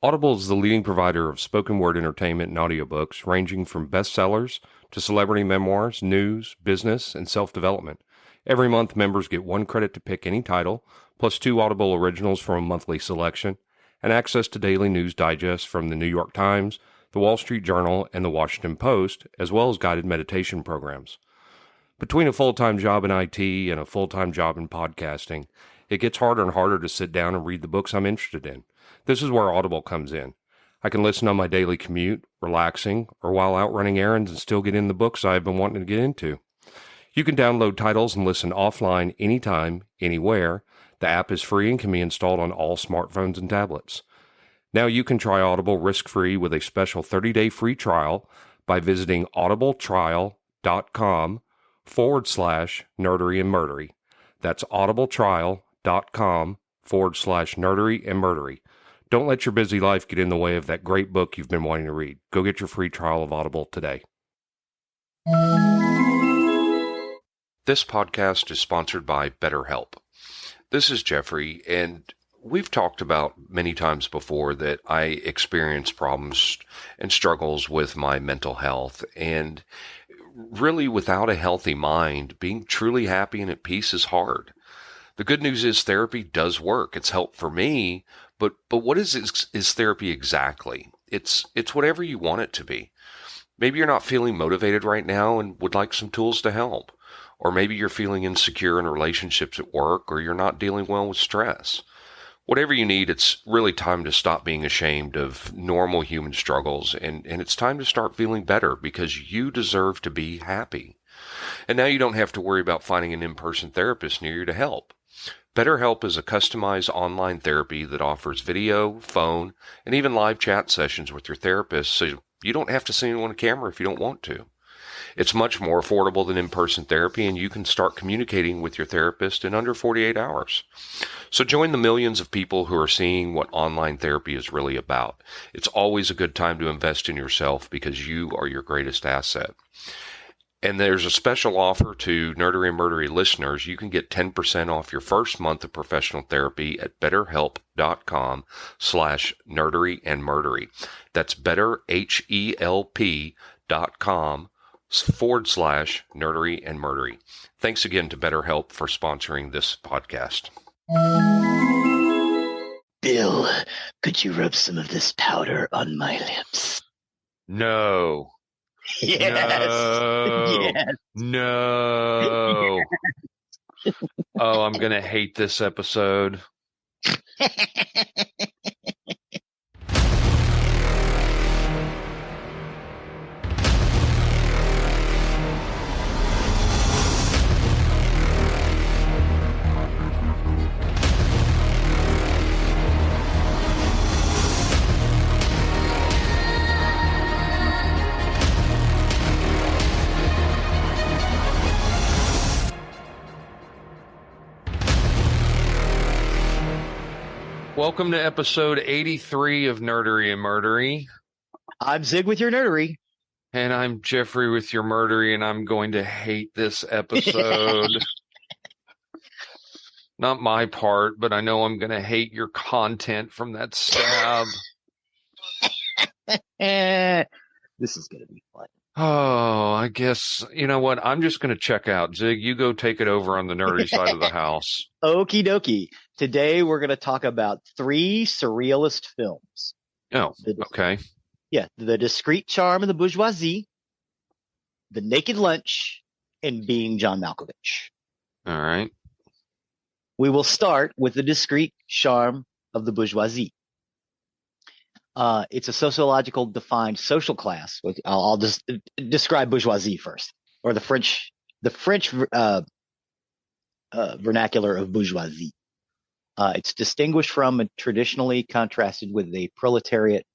Audible is the leading provider of spoken word entertainment and audiobooks, ranging from bestsellers to celebrity memoirs, news, business, and self-development. Every month, members get 1 credit to pick any title, plus 2 Audible originals from a monthly selection, and access to daily news digests from the New York Times, the Wall Street Journal, and the Washington Post, as well as guided meditation programs. Between a full-time job in IT and a full-time job in podcasting, it gets harder and harder to sit down and read the books I'm interested in. This is where Audible comes in. I can listen on my daily commute, relaxing, or while out running errands and still get in the books I've been wanting to get into. You can download titles and listen offline anytime, anywhere. The app is free and can be installed on all smartphones and tablets. Now you can try Audible risk-free with a special 30-day free trial by visiting audibletrial.com/nerdery and murdery. That's audibletrial.com/nerdery and murdery. Don't let your busy life get in the way of that great book you've been wanting to read. Go get your free trial of Audible today. This podcast is sponsored by BetterHelp. This is Geoffrey, and we've talked about many times before that I experience problems and struggles with my mental health, and really without a healthy mind, being truly happy and at peace is hard. The good news is therapy does work. It's helped for me, but what is therapy exactly? It's whatever you want it to be. Maybe you're not feeling motivated right now and would like some tools to help. Or maybe you're feeling insecure in relationships at work, or you're not dealing well with stress. Whatever you need, it's really time to stop being ashamed of normal human struggles, and it's time to start feeling better because you deserve to be happy. And now you don't have to worry about finding an in-person therapist near you to help. BetterHelp is a customized online therapy that offers video, phone, and even live chat sessions with your therapist, so you don't have to see anyone on camera if you don't want to. It's much more affordable than in-person therapy, and you can start communicating with your therapist in under 48 hours. So join the millions of people who are seeing what online therapy is really about. It's always a good time to invest in yourself because you are your greatest asset. And there's a special offer to Nerdery and Murdery listeners. You can get 10% off your first month of professional therapy at betterhelp.com/nerdery and murdery. That's betterhelp.com/nerdery and murdery. Thanks again to BetterHelp for sponsoring this podcast. Bill, could you rub some of this powder on my lips? No. Yes. No. Yes. No. Yes. Oh, I'm going to hate this episode. Welcome to episode 83 of Nerdery and Murdery. I'm Zig with your nerdery. And I'm Geoffrey with your murdery, and I'm going to hate this episode. Not my part, but I know I'm going to hate your content from that stab. This is going to be fun. Oh, I guess, you know what? I'm just going to check out. Zig, you go take it over on the nerdy side of the house. Okie dokie. Today we're going to talk about 3 surrealist films. Oh, okay. Yeah, The Discreet Charm of the Bourgeoisie, The Naked Lunch, and Being John Malkovich. All right. We will start with The Discreet Charm of the Bourgeoisie. It's a sociological defined social class. I'll just describe bourgeoisie first, or the French vernacular of bourgeoisie. It's distinguished from and traditionally contrasted with the proletariat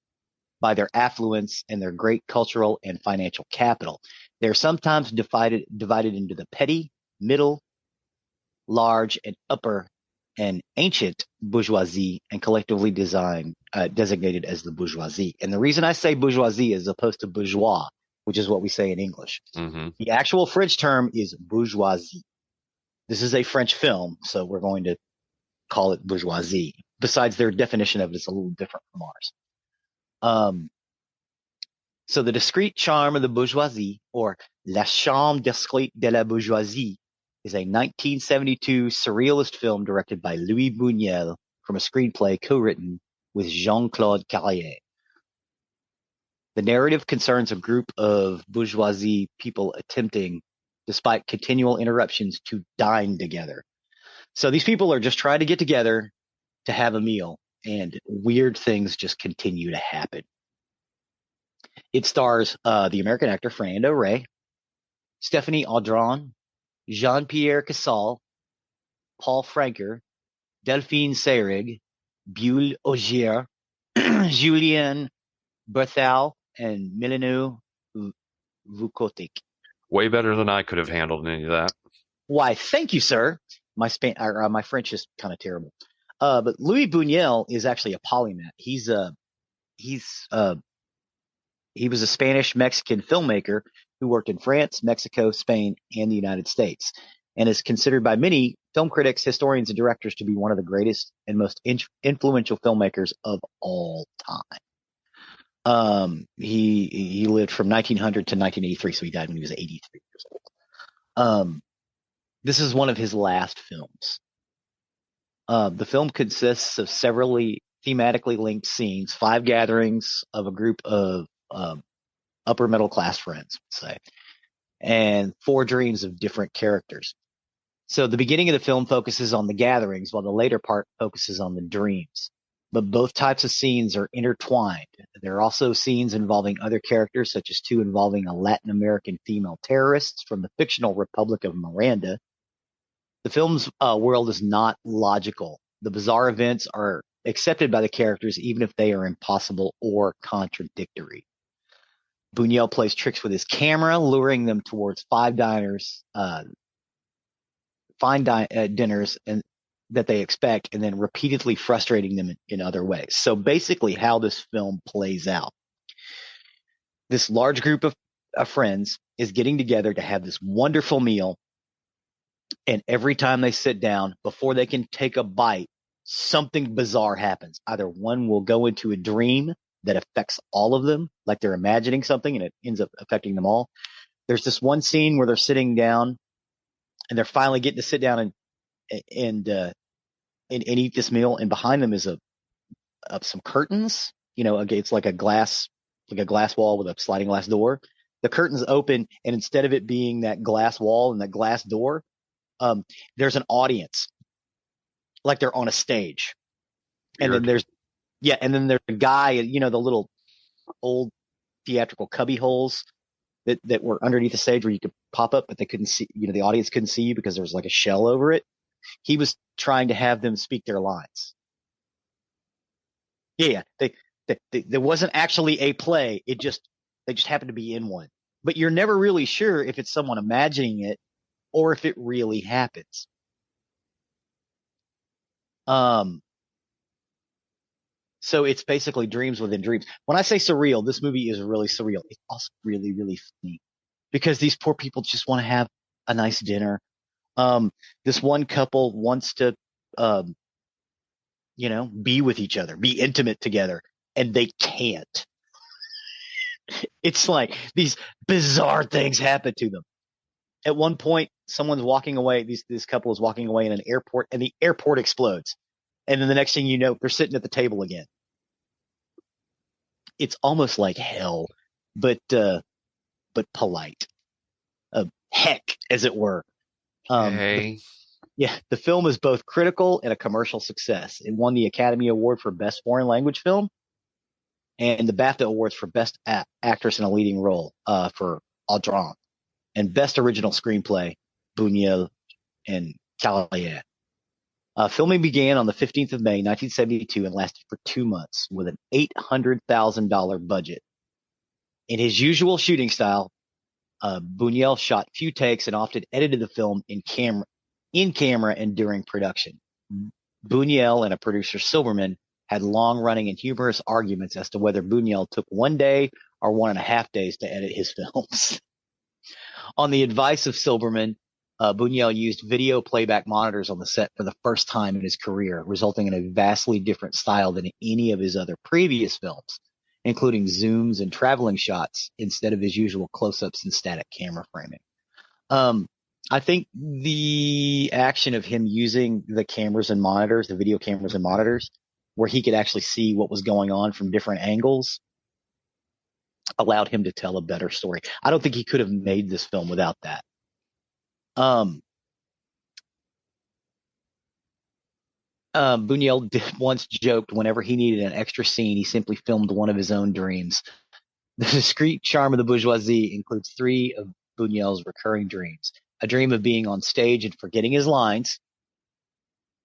by their affluence and their great cultural and financial capital. They're sometimes divided into the petty, middle, large, and upper and ancient bourgeoisie, and collectively designated as the bourgeoisie. And the reason I say bourgeoisie as opposed to bourgeois, which is what we say in English, the actual French term is bourgeoisie. This is a French film, so we're going to call it bourgeoisie. Besides, their definition of it is a little different from ours. Um, so the discreet charm of the bourgeoisie, or La Chambre discrète de la bourgeoisie, is a 1972 surrealist film directed by Louis Buñuel from a screenplay co-written with Jean-Claude Carrière. The narrative concerns a group of bourgeoisie people attempting, despite continual interruptions, to dine together. So these people are just trying to get together to have a meal, and weird things just continue to happen. It stars the American actor Fernando Rey, Stephanie Audran, Jean-Pierre Cassel, Paul Franker, Delphine Seyrig, Bulle Ogier, Julien Berthal, and Milano Vukotic. Way better than I could have handled any of that. Why, thank you, sir. My French is kind of terrible. But Louis Buñuel is actually a polymath. He was a Spanish-Mexican filmmaker who worked in France, Mexico, Spain, and the United States, and is considered by many film critics, historians, and directors to be one of the greatest and most influential filmmakers of all time. He lived from 1900 to 1983, so he died when he was 83 years old. This is one of his last films. The film consists of severally thematically linked scenes, 5 gatherings of a group of upper middle class friends, say, and 4 dreams of different characters. So the beginning of the film focuses on the gatherings, while the later part focuses on the dreams. But both types of scenes are intertwined. There are also scenes involving other characters, such as 2 involving a Latin American female terrorist from the fictional Republic of Miranda. The film's world is not logical. The bizarre events are accepted by the characters, even if they are impossible or contradictory. Buñuel plays tricks with his camera, luring them towards fine dinners and that they expect, and then repeatedly frustrating them in other ways. So basically how this film plays out. This large group of friends is getting together to have this wonderful meal, and every time they sit down, before they can take a bite, something bizarre happens. Either one will go into a dream that affects all of them, like they're imagining something and it ends up affecting them all. There's this one scene where they're sitting down and they're finally getting to sit down and eat this meal, and behind them is some curtains. It's like a glass wall with a sliding glass door. The curtains open, and instead of it being that glass wall and that glass door, there's an audience, like they're on a stage. Weird. And then there's a guy, the little old theatrical cubby holes that were underneath the stage where you could pop up, but they couldn't see, the audience couldn't see you because there was like a shell over it. He was trying to have them speak their lines. Yeah. There wasn't actually a play. They just happened to be in one, but you're never really sure if it's someone imagining it or if it really happens. So it's basically dreams within dreams. When I say surreal, this movie is really surreal. It's also really, really funny because these poor people just want to have a nice dinner. This one couple wants to, be with each other, be intimate together, and they can't. It's like these bizarre things happen to them. At one point, someone's walking away. This couple is walking away in an airport, and the airport explodes. And then the next thing you know, they're sitting at the table again. It's almost like hell, but polite. Heck, as it were. Okay. The film is both critical and a commercial success. It won the Academy Award for Best Foreign Language Film and the BAFTA Awards for Best Actress in a Leading Role for Audran, and Best Original Screenplay, Buñuel and Carrière. Filming began on the 15th of May, 1972, and lasted for 2 months with an $800,000 budget. In his usual shooting style, Buñuel shot few takes and often edited the film in camera and during production. Buñuel and a producer, Silverman, had long-running and humorous arguments as to whether Buñuel took 1 day or 1.5 days to edit his films. On the advice of Silverman, Buñuel used video playback monitors on the set for the first time in his career, resulting in a vastly different style than any of his other previous films. including zooms and traveling shots instead of his usual close-ups and static camera framing. I think the action of him using the cameras and monitors, the video cameras and monitors, where he could actually see what was going on from different angles, allowed him to tell a better story. I don't think he could have made this film without that. Buñuel once joked whenever he needed an extra scene, he simply filmed one of his own dreams. The discreet charm of the bourgeoisie includes three of Buñuel's recurring dreams: a dream of being on stage and forgetting his lines,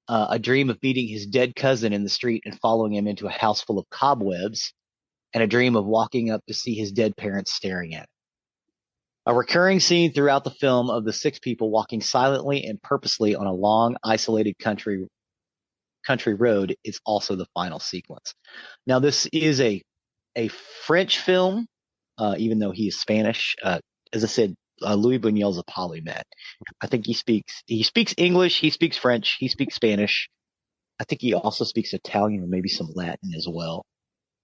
a dream of meeting his dead cousin in the street and following him into a house full of cobwebs, and a dream of walking up to see his dead parents staring at him. A recurring scene throughout the film of the six people walking silently and purposely on a long, isolated country road is also the final sequence. Now, this is a French film, even though he is Spanish. As I said, Louis Buñuel's a polymath. I think he speaks English, he speaks French, he speaks Spanish. I think he also speaks Italian or maybe some Latin as well.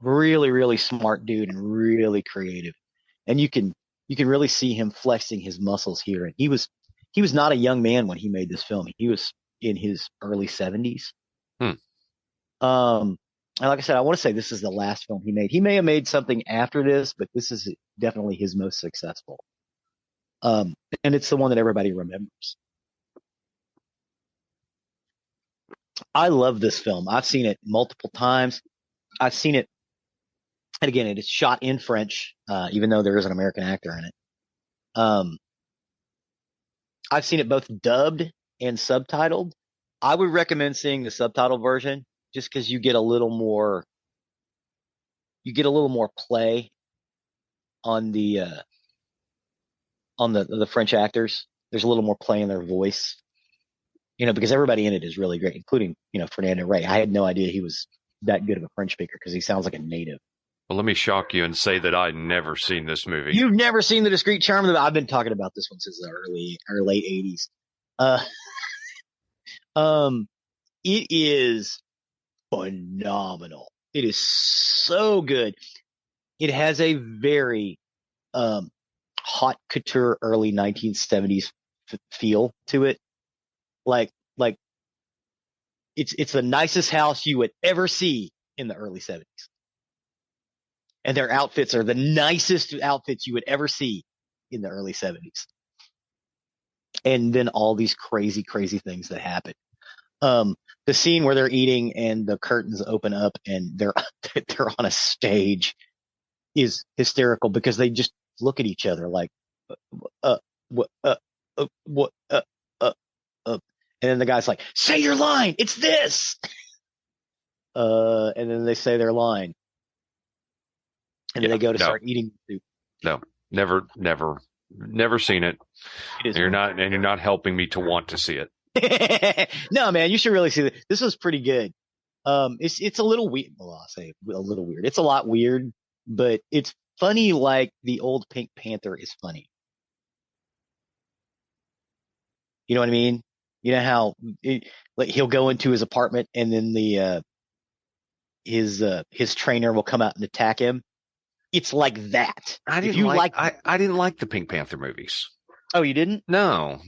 Really, really smart dude and really creative. And you can really see him flexing his muscles here. And he was not a young man when he made this film. He was in his early 70s. And like I said, I want to say this is the last film he made. He may have made something after this, but this is definitely his most successful. And it's the one that everybody remembers. I love this film. I've seen it multiple times. I've seen it, and again, it is shot in French, even though there is an American actor in it. I've seen it both dubbed and subtitled. I would recommend seeing the subtitle version just because you get a little more play on the French actors. There's a little more play in their voice, because everybody in it is really great, including, Fernando Rey. I had no idea he was that good of a French speaker because he sounds like a native. Well, let me shock you and say that I'd never seen this movie. You've never seen The Discreet Charm of the... I've been talking about this one since the early or late 80s. It is phenomenal. It is so good. It has a very haute couture early 1970s feel to it. Like it's the nicest house you would ever see in the early 70s. And their outfits are the nicest outfits you would ever see in the early 70s. And then all these crazy, crazy things that happen. The scene where they're eating and the curtains open up and they're on a stage is hysterical because they just look at each other like, what, and then the guy's like, say your line. It's this. And then they say their line. And then they go to start eating soup. No, never seen it. You're not helping me to want to see it. No, man, you should really see it. This was pretty good. It's a little weird. Well, I'll say a little weird. It's a lot weird, but it's funny like the old Pink Panther is funny. You know what I mean? You know how like he'll go into his apartment and then his trainer will come out and attack him. It's like that. I didn't like the Pink Panther movies. Oh, you didn't? No,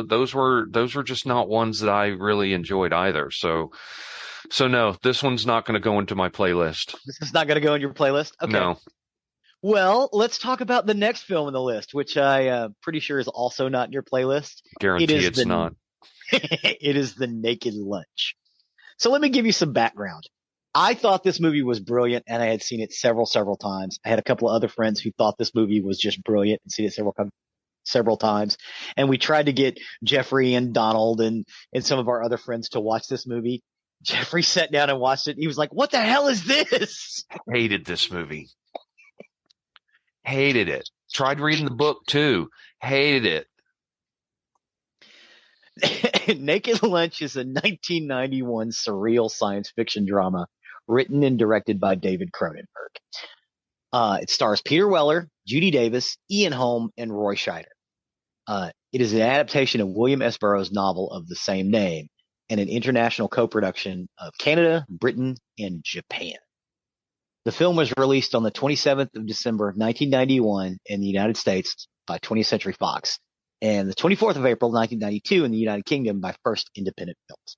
those were just not ones that I really enjoyed either. So no, this one's not going to go into my playlist. This is not going to go in your playlist? Okay. No. Well, let's talk about the next film on the list, which I'm pretty sure is also not in your playlist. Guarantee it's not. It is The Naked Lunch. So let me give you some background. I thought this movie was brilliant, and I had seen it several times. I had a couple of other friends who thought this movie was just brilliant and seen it several times. And we tried to get Geoffrey and Donald and some of our other friends to watch this movie. Geoffrey sat down and watched it. He was like, what the hell is this? Hated this movie. Hated it. Tried reading the book too. Hated it. Naked Lunch is a 1991 surreal science fiction drama written and directed by David Cronenberg. It stars Peter Weller, Judy Davis, Ian Holm, and Roy Scheider. It is an adaptation of William S. Burroughs' novel of the same name and an international co-production of Canada, Britain, and Japan. The film was released on the 27th of December 1991 in the United States by 20th Century Fox, and the 24th of April 1992 in the United Kingdom by First Independent Films.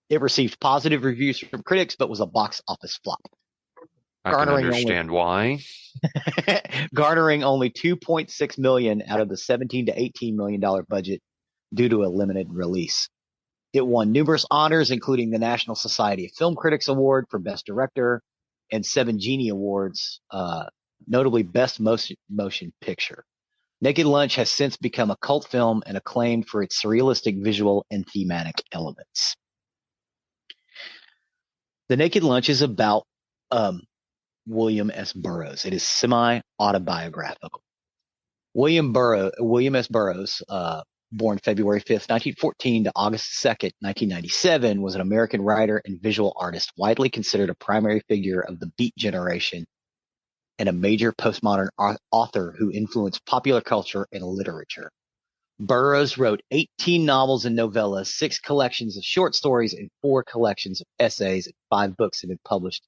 It received positive reviews from critics, but was a box office flop, I can garnering only understand why. garnering only 2.6 million out of the 17 to 18 million dollar budget due to a limited release. It won numerous honors, including the National Society of Film Critics Award for Best Director and 7 Genie Awards, notably Best Motion Picture. Naked Lunch has since become a cult film and acclaimed for its surrealistic visual and thematic elements. The Naked Lunch is about William S. Burroughs. It is semi-autobiographical. William S. Burroughs, born February 5th, 1914 to August 2nd, 1997, was an American writer and visual artist, widely considered a primary figure of the Beat generation and a major postmodern author who influenced popular culture and literature. Burroughs wrote 18 novels and novellas, 6 collections of short stories, and 4 collections of essays, and 5 books have been published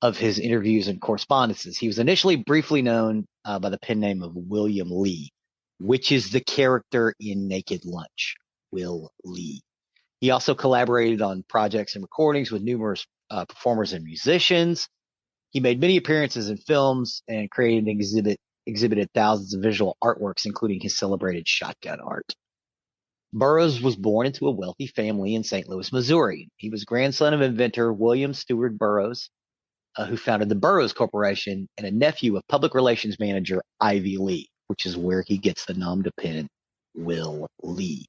of his interviews and correspondences. He was initially briefly known by the pen name of William Lee, which is the character in Naked Lunch, Will Lee. He also collaborated on projects and recordings with numerous performers and musicians. He made many appearances in films and created and exhibited thousands of visual artworks, including his celebrated shotgun art. Burroughs was born into a wealthy family in St. Louis, Missouri. He was grandson of inventor William Stewart Burroughs, who founded the Burroughs Corporation, and a nephew of public relations manager Ivy Lee, which is where he gets the nom de pen Will Lee.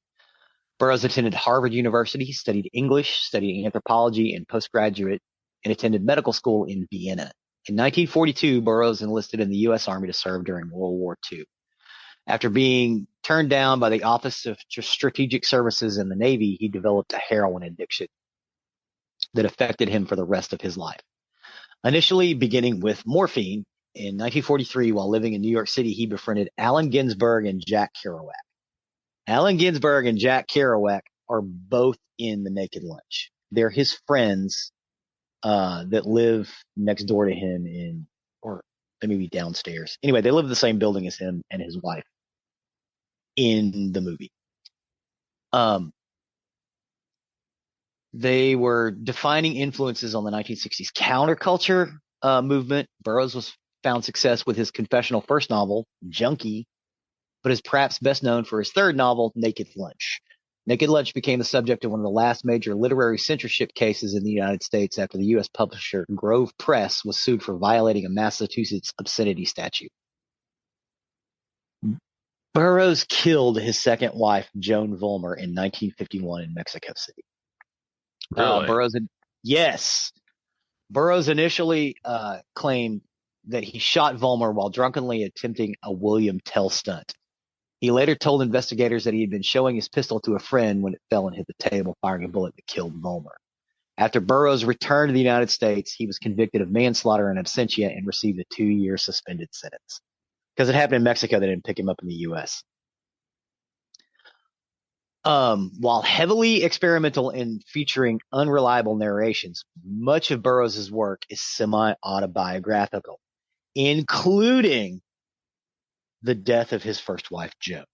Burroughs attended Harvard University, studied English, studied anthropology and postgraduate, and attended medical school in Vienna. In 1942, Burroughs enlisted in the U.S. Army to serve during World War II. After being turned down by the Office of Strategic Services in the Navy, he developed a heroin addiction that affected him for the rest of his life. Initially beginning with morphine, in 1943, while living in New York City, he befriended Allen Ginsberg and Jack Kerouac. Allen Ginsberg and Jack Kerouac are both in The Naked Lunch. They're his friends that live next door to him or maybe downstairs. Anyway, they live in the same building as him and his wife in the movie. They were defining influences on the 1960s counterculture movement. Burroughs found success with his confessional first novel, Junkie, but is perhaps best known for his third novel, Naked Lunch. Naked Lunch became the subject of one of the last major literary censorship cases in the United States after the U.S. publisher Grove Press was sued for violating a Massachusetts obscenity statute. Burroughs killed his second wife, Joan Vollmer, in 1951 in Mexico City. Really? Yes. Burroughs initially claimed that he shot Vollmer while drunkenly attempting a William Tell stunt. He later told investigators that he had been showing his pistol to a friend when it fell and hit the table, firing a bullet that killed Vollmer. After Burroughs returned to the United States, he was convicted of manslaughter and absentia and received a 2-year suspended sentence. Because it happened in Mexico, they didn't pick him up in the U.S. While heavily experimental in featuring unreliable narrations, much of Burroughs' work is semi-autobiographical, including the death of his first wife, Joan.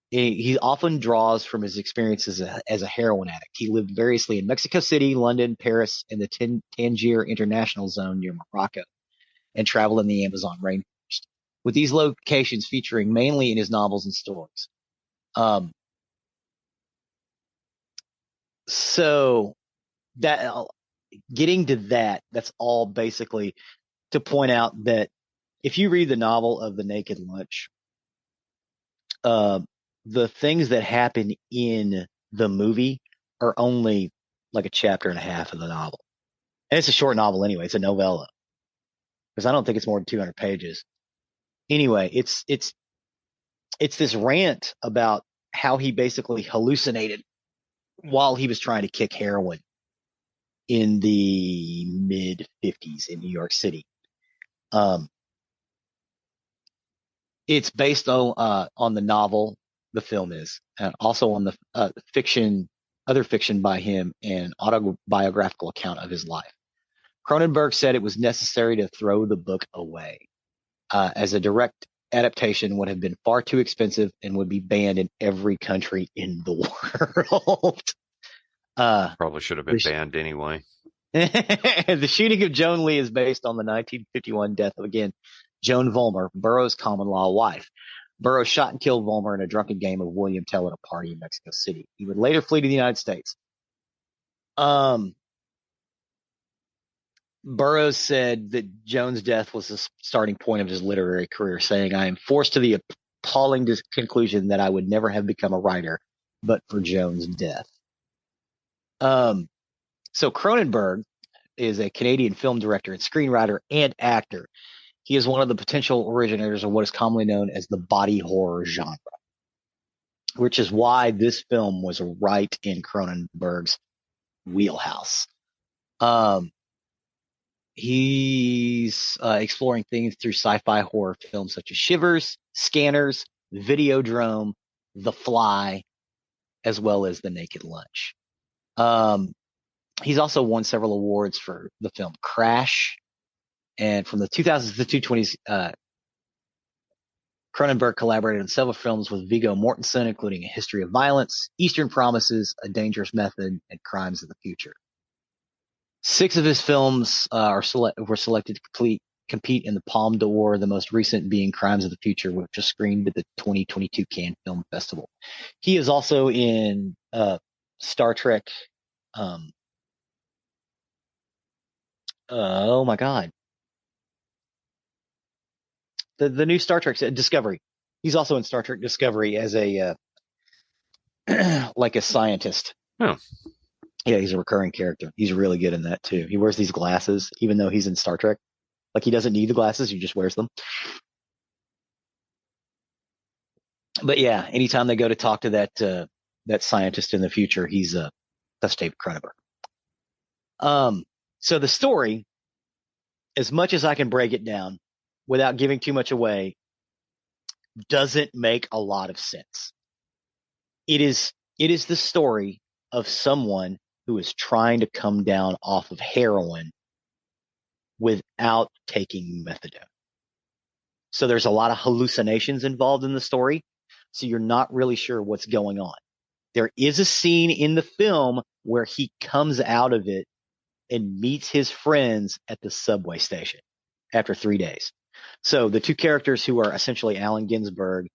He often draws from his experiences as a heroin addict. He lived variously in Mexico City, London, Paris, and the Tangier International Zone near Morocco, and traveled in the Amazon rainforest, with these locations featuring mainly in his novels and stories. So that getting to that's all basically to point out that if you read the novel of The Naked Lunch, the things that happen in the movie are only like a chapter and a half of the novel. And it's a short novel anyway. It's a novella. Because I don't think it's more than 200 pages. Anyway, it's this rant about how he basically hallucinated while he was trying to kick heroin in the mid 50s in New York City. It's based on the novel, the film is, and also on the fiction other fiction by him, and autobiographical account of his life. Cronenberg said it was necessary to throw the book away, as a direct adaptation would have been far too expensive and would be banned in every country in the world. Probably should have been banned anyway. The shooting of Joan Lee is based on the 1951 death of, again, Joan Vollmer, Burroughs' common-law wife. Burroughs shot and killed Vollmer in a drunken game of William Tell at a party in Mexico City. He would later flee to the United States. Burroughs said that Joan's death was the starting point of his literary career, saying, "I am forced to the appalling conclusion that I would never have become a writer but for Joan's death." So Cronenberg is a Canadian film director and screenwriter and actor. He is one of the potential originators of what is commonly known as the body horror genre, which is why this film was right in Cronenberg's wheelhouse. He's exploring things through sci-fi horror films such as Shivers, Scanners, Videodrome, The Fly, as well as The Naked Lunch. He's also won several awards for the film Crash. And from the 2000s to the 2020s, Cronenberg collaborated on several films with Viggo Mortensen, including A History of Violence, Eastern Promises, A Dangerous Method, and Crimes of the Future. 6 of his films were selected to compete in the Palme d'Or, the most recent being Crimes of the Future, which was screened at the 2022 Cannes Film Festival. He is also in Star Trek. Oh my God. The new Star Trek Discovery. He's also in Star Trek Discovery as a like a scientist. Oh. Yeah, he's a recurring character. He's really good in that too. He wears these glasses, even though he's in Star Trek. Like, he doesn't need the glasses, he just wears them. But yeah, anytime they go to talk to that scientist in the future, that's David Cronenberg. So the story, as much as I can break it down without giving too much away, doesn't make a lot of sense. It is the story of someone who is trying to come down off of heroin without taking methadone. So there's a lot of hallucinations involved in the story, so you're not really sure what's going on. There is a scene in the film where he comes out of it and meets his friends at the subway station after 3 days. So the two characters, who are essentially Allen Ginsberg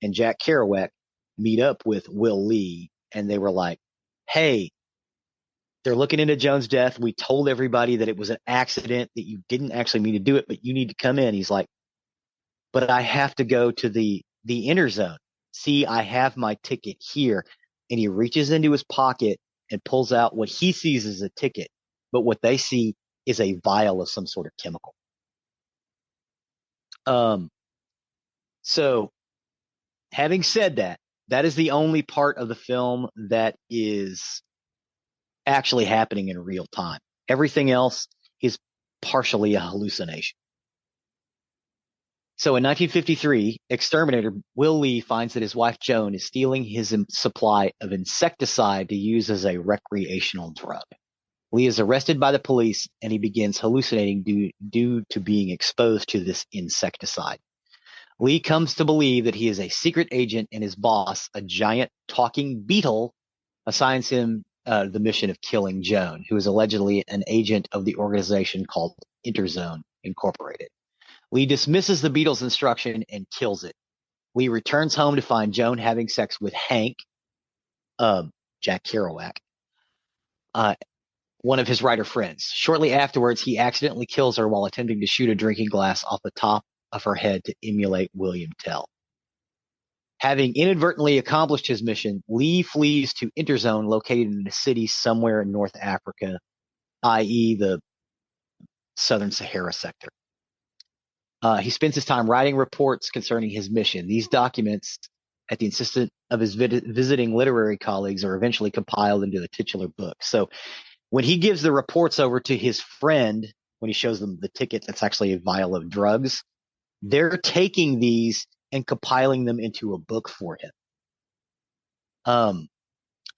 and Jack Kerouac, meet up with Will Lee, and they were like, "Hey, they're looking into Joan's death. We told everybody that it was an accident, that you didn't actually mean to do it, but you need to come in." He's like, "But I have to go to the inner zone. See, I have my ticket here." And he reaches into his pocket and pulls out what he sees as a ticket, but what they see is a vial of some sort of chemical. So having said that, that is the only part of the film that is actually happening in real time. Everything else is partially a hallucination. So in 1953, exterminator Will Lee finds that his wife Joan is stealing his supply of insecticide to use as a recreational drug. Lee is arrested by the police, and he begins hallucinating due to being exposed to this insecticide. Lee comes to believe that he is a secret agent, and his boss, a giant talking beetle, assigns him the mission of killing Joan, who is allegedly an agent of the organization called Interzone Incorporated. Lee dismisses the beetle's instruction and kills it. Lee returns home to find Joan having sex with Hank, Jack Kerouac, one of his writer friends. Shortly afterwards, he accidentally kills her while attempting to shoot a drinking glass off the top of her head to emulate William Tell. Having inadvertently accomplished his mission, Lee flees to Interzone, located in a city somewhere in North Africa, i.e. the Southern Sahara sector. He spends his time writing reports concerning his mission. These documents, at the insistence of his visiting literary colleagues, are eventually compiled into the titular book. So when he gives the reports over to his friend, when he shows them the ticket that's actually a vial of drugs, they're taking these and compiling them into a book for him.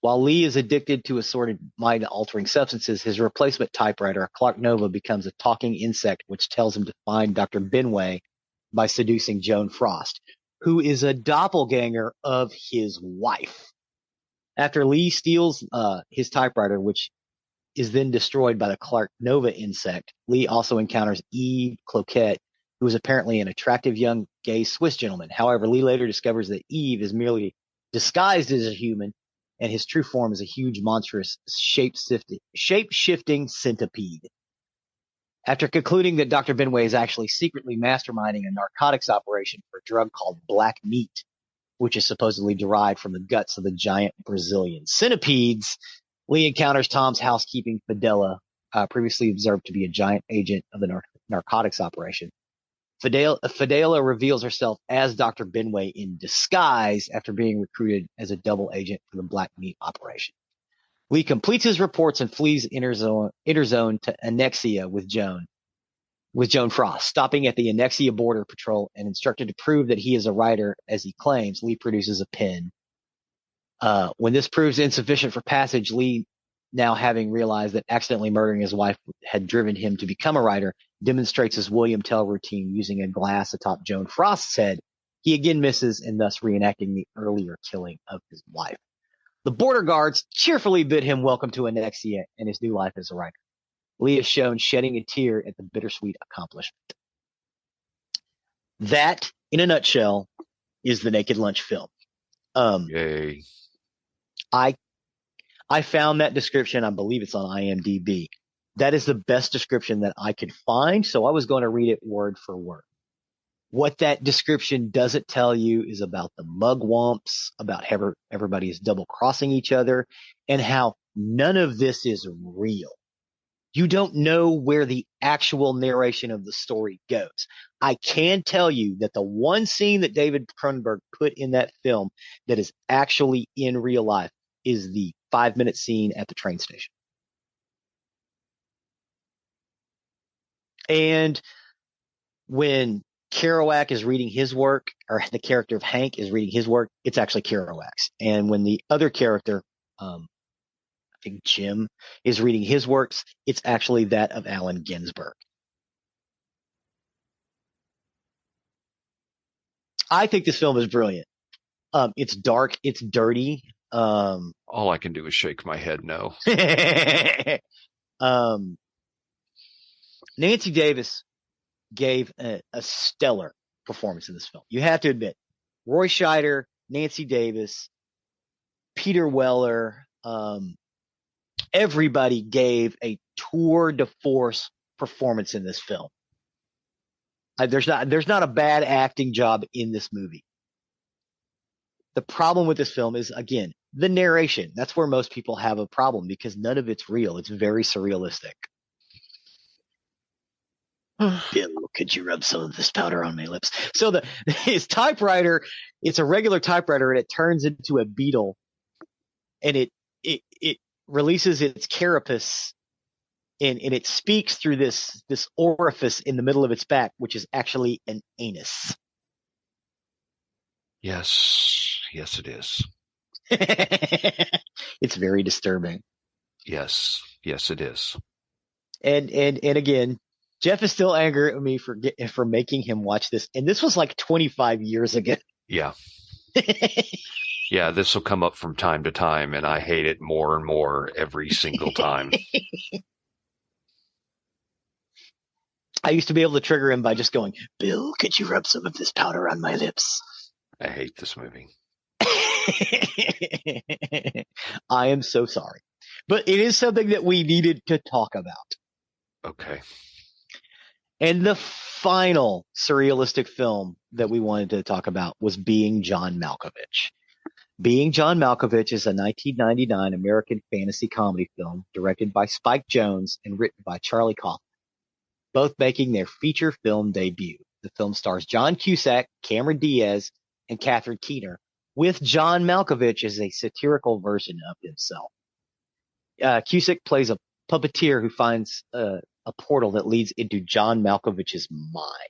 While Lee is addicted to assorted mind-altering substances, his replacement typewriter, Clark Nova, becomes a talking insect which tells him to find Dr. Benway by seducing Joan Frost, who is a doppelganger of his wife. After Lee steals his typewriter, which is then destroyed by the Clark Nova insect, Lee also encounters Eve Cloquet, who is apparently an attractive young gay Swiss gentleman. However, Lee later discovers that Eve is merely disguised as a human, and his true form is a huge, monstrous, shape-shifting centipede. After concluding that Dr. Benway is actually secretly masterminding a narcotics operation for a drug called black meat, which is supposedly derived from the guts of the giant Brazilian centipedes, Lee encounters Tom's housekeeping Fidela, previously observed to be a giant agent of the narcotics operation. Fidela reveals herself as Dr. Benway in disguise after being recruited as a double agent for the black meat operation. Lee completes his reports and flees Interzone to Annexia with Joan Frost. Stopping at the Annexia border patrol and instructed to prove that he is a writer, as he claims, Lee produces a pen. When this proves insufficient for passage, Lee, now having realized that accidentally murdering his wife had driven him to become a writer, demonstrates his William Tell routine using a glass atop Joan Frost's head. He again misses, and thus reenacting the earlier killing of his wife. The border guards cheerfully bid him welcome to Annexia and his new life as a writer. Lee is shown shedding a tear at the bittersweet accomplishment. That, in a nutshell, is the Naked Lunch film. Yay. I found that description. I believe it's on IMDb. That is the best description that I could find, so I was going to read it word for word. What that description doesn't tell you is about the mugwumps, about everybody is double-crossing each other, and how none of this is real. You don't know where the actual narration of the story goes. I can tell you that the one scene that David Cronenberg put in that film that is actually in real life is the 5-minute scene at the train station. And when Kerouac is reading his work, or the character of Hank is reading his work, it's actually Kerouac's. And when the other character, I think Jim, is reading his works, it's actually that of Allen Ginsberg. I think this film is brilliant. It's dark, it's dirty. All I can do is shake my head no. Nancy Davis gave a stellar performance in this film. You have to admit, Roy Scheider, Nancy Davis, Peter Weller, everybody gave a tour de force performance in this film. There's not a bad acting job in this movie. The problem with this film is, again, the narration. That's where most people have a problem because none of it's real. It's very surrealistic. Bill, could you rub some of this powder on my lips? So his typewriter, it's a regular typewriter, and it turns into a beetle, and it releases its carapace, and it speaks through this orifice in the middle of its back, which is actually an anus. Yes, it is. It's very disturbing. Yes, it is. And again, Jeff is still angry at me for making him watch this, and this was like 25 years ago. Yeah. Yeah, this will come up from time to time, and I hate it more and more every single time. I used to be able to trigger him by just going, Bill, could you rub some of this powder on my lips? I hate this movie. I am so sorry. But it is something that we needed to talk about. Okay. And the final surrealistic film that we wanted to talk about was Being John Malkovich. Being John Malkovich is a 1999 American fantasy comedy film directed by Spike Jonze and written by Charlie Kaufman, both making their feature film debut. The film stars John Cusack, Cameron Diaz, and Catherine Keener, with John Malkovich as a satirical version of himself. Cusack plays a puppeteer who finds a portal that leads into John Malkovich's mind.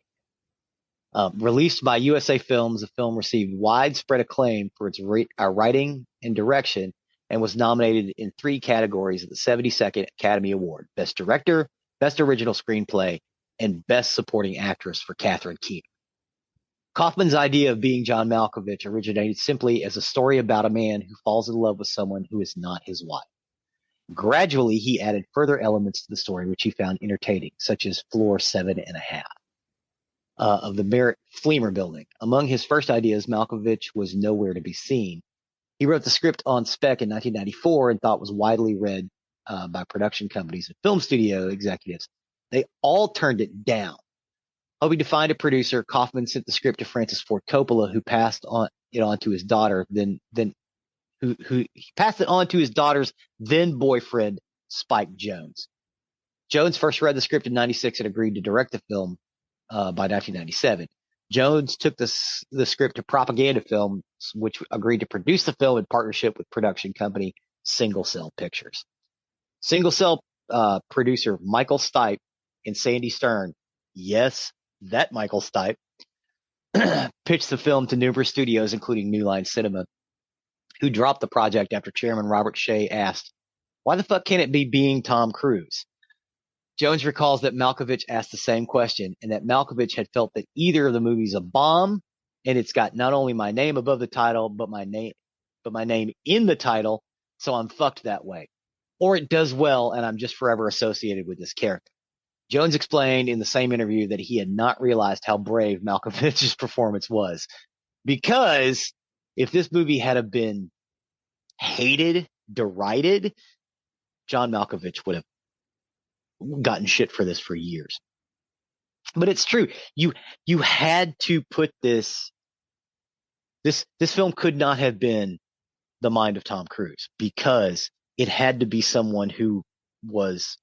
Released by USA Films, the film received widespread acclaim for its writing and direction, and was nominated in 3 categories at the 72nd Academy Award: Best Director, Best Original Screenplay, and Best Supporting Actress for Catherine Keener. Kaufman's idea of Being John Malkovich originated simply as a story about a man who falls in love with someone who is not his wife. Gradually, he added further elements to the story, which he found entertaining, such as floor 7.5 of the Merritt Flemer building. Among his first ideas, Malkovich was nowhere to be seen. He wrote the script on spec in 1994 and thought was widely read by production companies and film studio executives. They all turned it down. Hoping to find a producer, Kaufman sent the script to Francis Ford Coppola, who passed it on to his daughter, who passed it on to his daughter's then boyfriend, Spike Jonze. Jones first read the script in 96 and agreed to direct the film by 1997. Jones took the script to Propaganda Films, which agreed to produce the film in partnership with production company Single Cell Pictures. Single Cell producer Michael Stipe and Sandy Stern, yes, that Michael Stipe, pitched the film to numerous studios, including New Line Cinema, who dropped the project after chairman Robert Shea asked, "Why the fuck can't it be Being Tom Cruise?" Jones recalls that Malkovich asked the same question, and that Malkovich had felt that either of the movies a bomb, and it's got not only my name above the title, but my name in the title, so I'm fucked that way, or it does well, and I'm just forever associated with this character. Jones explained in the same interview that he had not realized how brave Malkovich's performance was, because if this movie had been hated, derided, John Malkovich would have gotten shit for this for years. But it's true. You had to put this film could not have been The Mind of Tom Cruise, because it had to be someone who was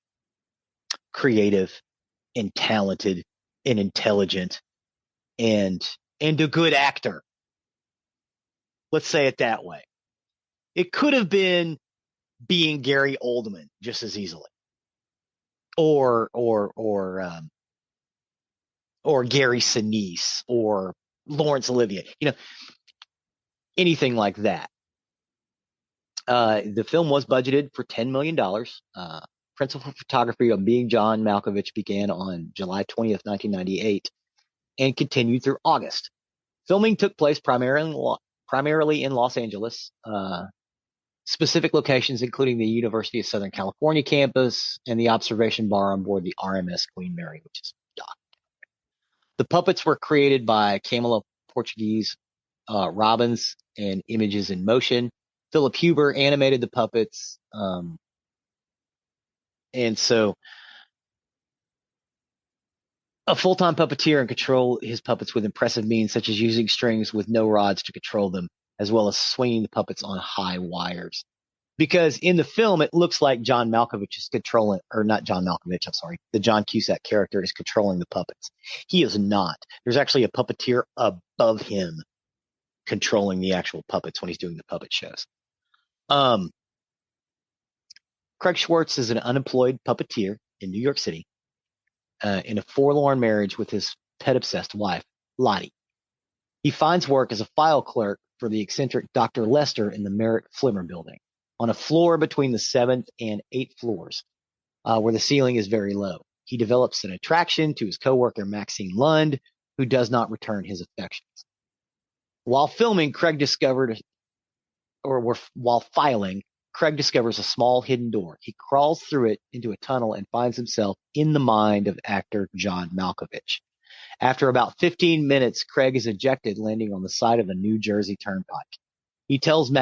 creative and talented and intelligent and a good actor. Let's say it that way. It could have been Being Gary Oldman just as easily, or Gary Sinise, or Laurence Olivier, anything like that. The film was budgeted for $10 million. Principal photography of Being John Malkovich began on July 20th, 1998, and continued through August. Filming took place primarily in Los Angeles, specific locations including the University of Southern California campus and the observation bar on board the RMS Queen Mary, which is docked. The puppets were created by Camila Portuguese Robbins and Images in Motion. Philip Huber animated the puppets. And so a full-time puppeteer and control his puppets with impressive means, such as using strings with no rods to control them, as well as swinging the puppets on high wires. Because in the film, it looks like John Malkovich is controlling, or not John Malkovich, I'm sorry, the John Cusack character is controlling the puppets. He is not. There's actually a puppeteer above him controlling the actual puppets when he's doing the puppet shows. Craig Schwartz is an unemployed puppeteer in New York City, in a forlorn marriage with his pet-obsessed wife, Lottie. He finds work as a file clerk for the eccentric Dr. Lester in the Merritt Flemer building, on a floor between the 7th and 8th floors, where the ceiling is very low. He develops an attraction to his coworker, Maxine Lund, who does not return his affections. While filing, Craig discovers a small hidden door. He crawls through it into a tunnel and finds himself in the mind of actor John Malkovich. After about 15 minutes, Craig is ejected, landing on the side of the New Jersey Turnpike. He tells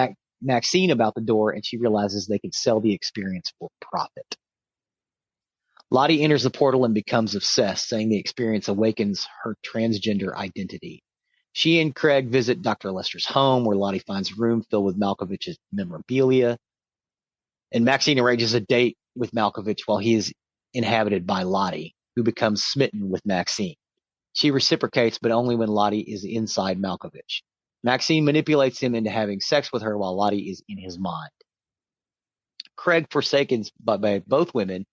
Maxine about the door, and she realizes they can sell the experience for profit. Lottie enters the portal and becomes obsessed, saying the experience awakens her transgender identity. She and Craig visit Dr. Lester's home, where Lottie finds a room filled with Malkovich's memorabilia. And Maxine arranges a date with Malkovich while he is inhabited by Lottie, who becomes smitten with Maxine. She reciprocates, but only when Lottie is inside Malkovich. Maxine manipulates him into having sex with her while Lottie is in his mind. Craig, forsaken by both women,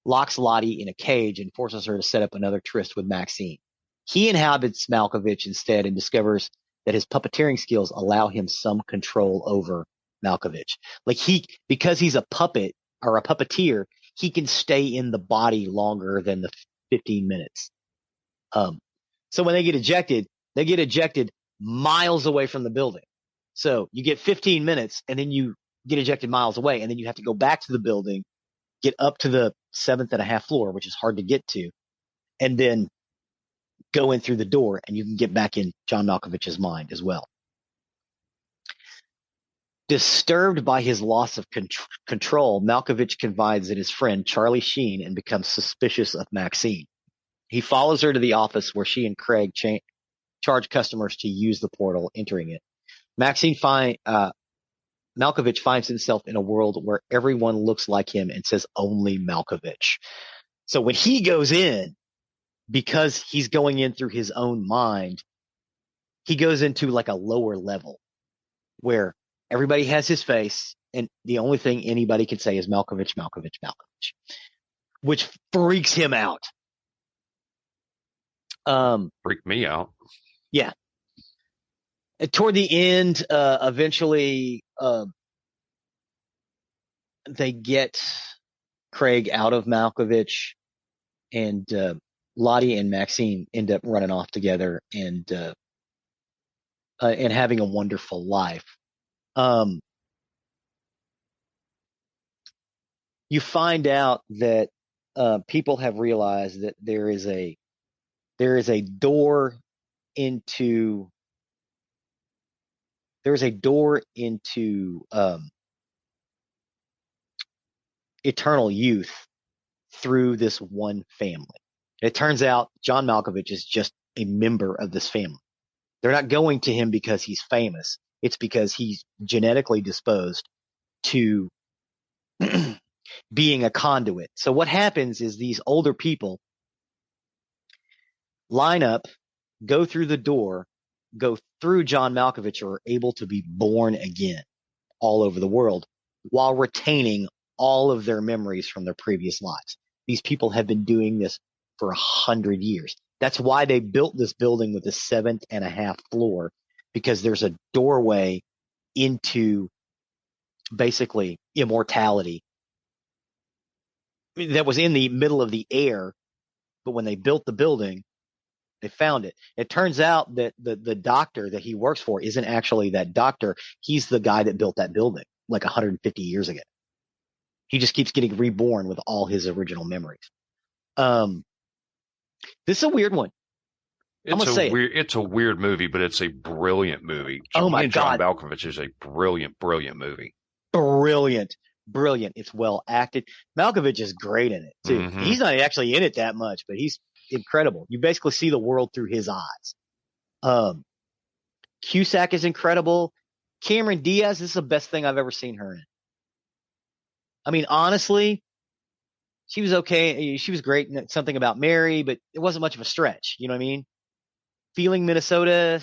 locks Lottie in a cage and forces her to set up another tryst with Maxine. He inhabits Malkovich instead and discovers that his puppeteering skills allow him some control over Malkovich. Like because he's a puppet or a puppeteer, he can stay in the body longer than the 15 minutes. So when they get ejected miles away from the building. So you get 15 minutes and then you get ejected miles away, and then you have to go back to the building, get up to the 7.5 floor, which is hard to get to, and then go in through the door, and you can get back in John Malkovich's mind as well. Disturbed by his loss of control, Malkovich confides in his friend Charlie Sheen and becomes suspicious of Maxine. He follows her to the office where she and Craig charge customers to use the portal, entering it. Malkovich finds himself in a world where everyone looks like him and says only Malkovich. So when he goes in, because he's going in through his own mind, he goes into like a lower level where everybody has his face, and the only thing anybody can say is Malkovich, Malkovich, Malkovich, which freaks him out. Freaked me out. Yeah. And toward the end, eventually, they get Craig out of Malkovich, and Lottie and Maxine end up running off together and having a wonderful life. You find out that people have realized that there is a door into eternal youth through this one family. It turns out John Malkovich is just a member of this family. They're not going to him because he's famous. It's because he's genetically disposed to being a conduit. So what happens is these older people line up, go through the door, go through John Malkovich, are able to be born again all over the world while retaining all of their memories from their previous lives. These people have been doing this for 100 years. That's why they built this building with a 7.5 floor, because there's a doorway into basically immortality that was in the middle of the air. But when they built the building, they found it. It turns out that the doctor that he works for isn't actually that doctor. He's the guy that built that building like 150 years ago. He just keeps getting reborn with all his original memories. This is a weird one. It's a weird movie, but it's a brilliant movie. Oh my God. God. John Malkovich is a brilliant, brilliant movie. Brilliant. It's well acted. Malkovich is great in it too. Mm-hmm. He's not actually in it that much, but he's incredible. You basically see the world through his eyes. Cusack is incredible. Cameron Diaz, this is the best thing I've ever seen her in. I mean, honestly, she was okay. She was great in Something About Mary, but it wasn't much of a stretch. You know what I mean? Feeling Minnesota,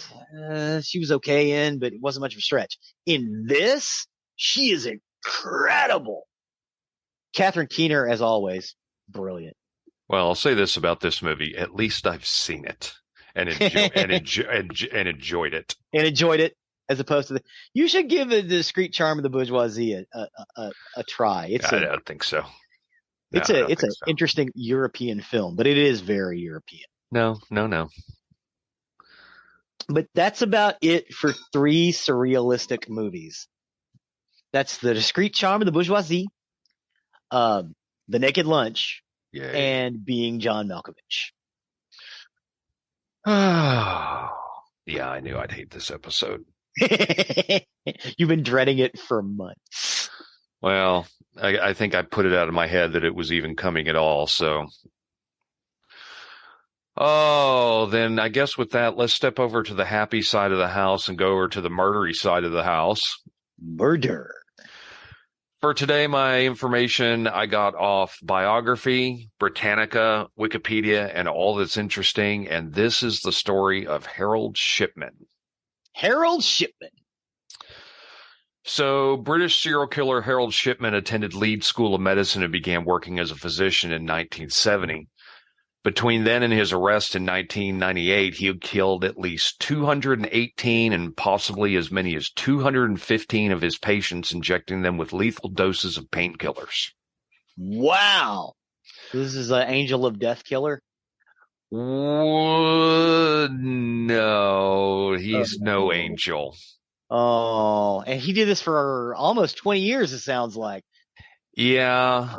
she was okay in, but it wasn't much of a stretch. In this, she is incredible. Catherine Keener, as always, brilliant. Well, I'll say this about this movie: at least I've seen it and enjoyed it. And enjoyed it, as opposed to you should give The Discreet Charm of the Bourgeoisie a try. I don't think so. It's an interesting European film, but it is very European. No. But that's about it for three surrealistic movies. That's The Discreet Charm of the Bourgeoisie, The Naked Lunch, and Being John Malkovich. Yeah, I knew I'd hate this episode. You've been dreading it for months. Well, I think I put it out of my head that it was even coming at all, so. Oh, then I guess with that, let's step over to the happy side of the house and go over to the murdery side of the house. Murder. For today, my information I got off Biography, Britannica, Wikipedia, and all that's interesting. And this is the story of Harold Shipman. Harold Shipman. So, British serial killer Harold Shipman attended Leeds School of Medicine and began working as a physician in 1970. Between then and his arrest in 1998, he had killed at least 218 and possibly as many as 215 of his patients, injecting them with lethal doses of painkillers. Wow. This is an angel of death killer? No, he's no angel. Oh, and he did this for almost 20 years, it sounds like. Yeah.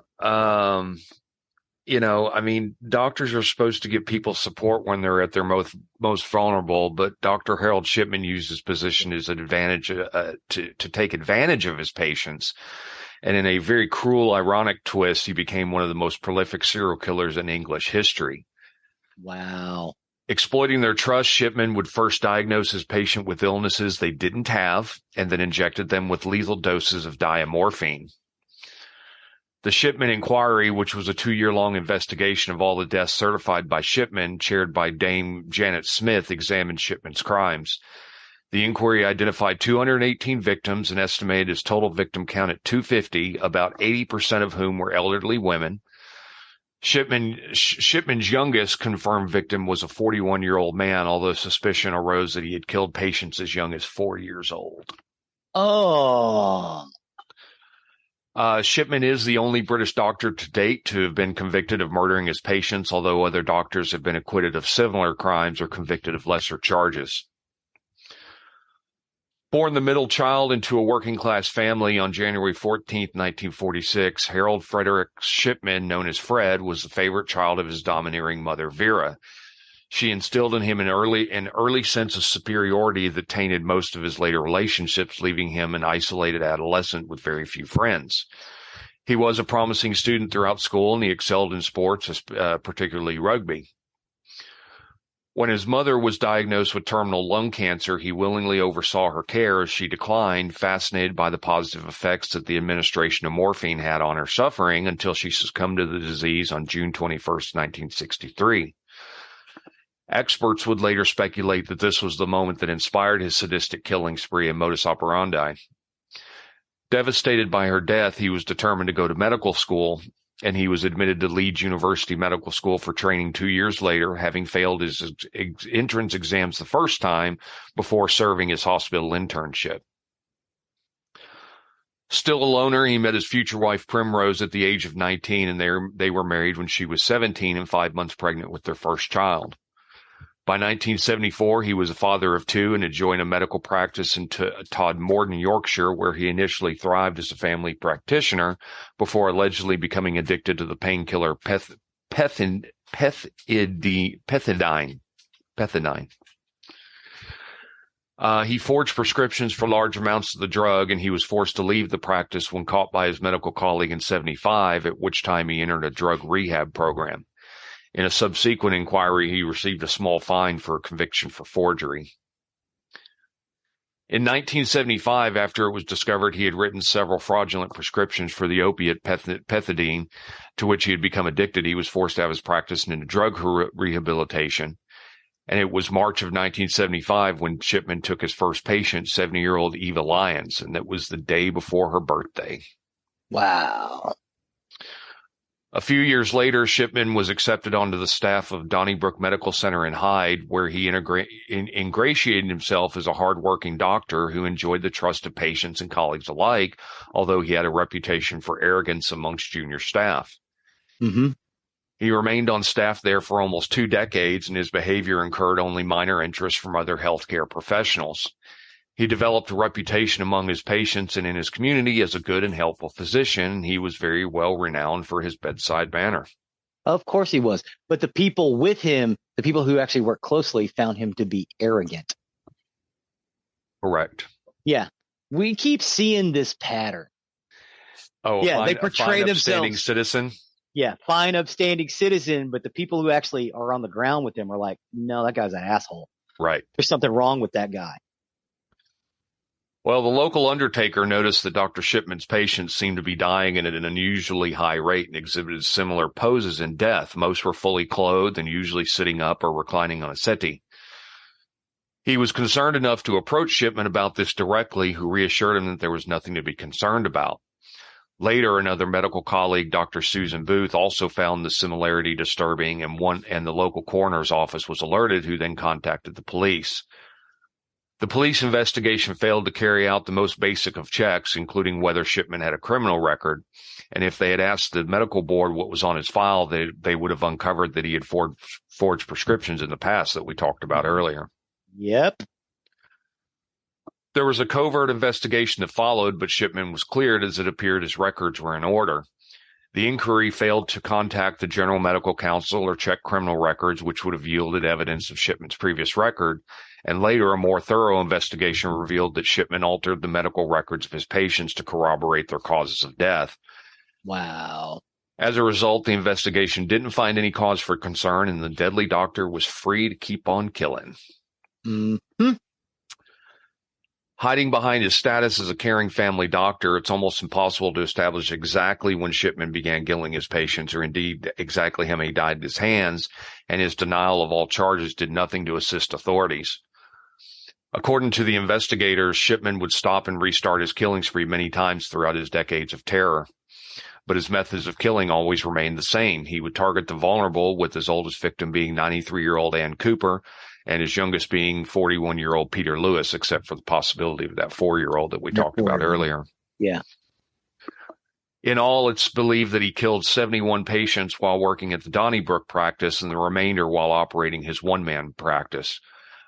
Doctors are supposed to give people support when they're at their most vulnerable, but Dr. Harold Shipman used his position as an advantage to take advantage of his patients. And in a very cruel, ironic twist, he became one of the most prolific serial killers in English history. Wow. Exploiting their trust, Shipman would first diagnose his patient with illnesses they didn't have and then injected them with lethal doses of diamorphine. The Shipman Inquiry, which was a 2-year-long investigation of all the deaths certified by Shipman, chaired by Dame Janet Smith, examined Shipman's crimes. The inquiry identified 218 victims and estimated his total victim count at 250, about 80% of whom were elderly women. Shipman's youngest confirmed victim was a 41-year-old man, although suspicion arose that he had killed patients as young as 4 years old. Oh. Shipman is the only British doctor to date to have been convicted of murdering his patients, although other doctors have been acquitted of similar crimes or convicted of lesser charges. Born the middle child into a working-class family on January 14, 1946, Harold Frederick Shipman, known as Fred, was the favorite child of his domineering mother, Vera. She instilled in him an early sense of superiority that tainted most of his later relationships, leaving him an isolated adolescent with very few friends. He was a promising student throughout school, and he excelled in sports, particularly rugby. When his mother was diagnosed with terminal lung cancer, he willingly oversaw her care as she declined, fascinated by the positive effects that the administration of morphine had on her suffering, until she succumbed to the disease on June 21, 1963. Experts would later speculate that this was the moment that inspired his sadistic killing spree and modus operandi. Devastated by her death, he was determined to go to medical school, and he was admitted to Leeds University Medical School for training 2 years later, having failed his entrance exams the first time before serving his hospital internship. Still a loner, he met his future wife Primrose at the age of 19, and they were married when she was 17 and 5 months pregnant with their first child. By 1974, he was a father of 2 and had joined a medical practice in Todmorden, Yorkshire, where he initially thrived as a family practitioner before allegedly becoming addicted to the painkiller pethidine. He forged prescriptions for large amounts of the drug, and he was forced to leave the practice when caught by his medical colleague in 1975, at which time he entered a drug rehab program. In a subsequent inquiry, he received a small fine for a conviction for forgery. In 1975, after it was discovered he had written several fraudulent prescriptions for the opiate pethidine, to which he had become addicted, he was forced to have his practice into drug rehabilitation. And it was March of 1975 when Shipman took his first patient, 70-year-old Eva Lyons, and that was the day before her birthday. Wow. A few years later, Shipman was accepted onto the staff of Donnybrook Medical Center in Hyde, where he ingratiated himself as a hard-working doctor who enjoyed the trust of patients and colleagues alike, although he had a reputation for arrogance amongst junior staff. Mm-hmm. He remained on staff there for almost 2 decades, and his behavior incurred only minor interest from other healthcare professionals. He developed a reputation among his patients and in his community as a good and helpful physician. He was very well renowned for his bedside manner. Of course he was. But the people with him, the people who actually worked closely, found him to be arrogant. Correct. Yeah. We keep seeing this pattern. Oh, yeah, they portray themselves. Citizen. Yeah, fine, upstanding citizen, but the people who actually are on the ground with him are like, no, that guy's an asshole. Right. There's something wrong with that guy. Well, the local undertaker noticed that Dr. Shipman's patients seemed to be dying at an unusually high rate and exhibited similar poses in death. Most were fully clothed and usually sitting up or reclining on a settee. He was concerned enough to approach Shipman about this directly, who reassured him that there was nothing to be concerned about. Later, another medical colleague, Dr. Susan Booth, also found the similarity disturbing, and the local coroner's office was alerted, who then contacted the police. The police investigation failed to carry out the most basic of checks, including whether Shipman had a criminal record, and if they had asked the medical board what was on his file, they would have uncovered that he had forged prescriptions in the past that we talked about earlier. Yep. There was a covert investigation that followed, but Shipman was cleared as it appeared his records were in order. The inquiry failed to contact the General Medical Council or check criminal records, which would have yielded evidence of Shipman's previous record, and later a more thorough investigation revealed that Shipman altered the medical records of his patients to corroborate their causes of death. Wow. As a result, the investigation didn't find any cause for concern, and the deadly doctor was free to keep on killing. Mm-hmm. Hiding behind his status as a caring family doctor, it's almost impossible to establish exactly when Shipman began killing his patients, or indeed exactly how many died at his hands, and his denial of all charges did nothing to assist authorities. According to the investigators, Shipman would stop and restart his killing spree many times throughout his decades of terror. But his methods of killing always remained the same. He would target the vulnerable, with his oldest victim being 93-year-old Ann Cooper, and his youngest being 41-year-old Peter Lewis, except for the possibility of that 4-year-old that we talked about earlier. Yeah. In all, it's believed that he killed 71 patients while working at the Donnybrook practice, and the remainder while operating his one-man practice.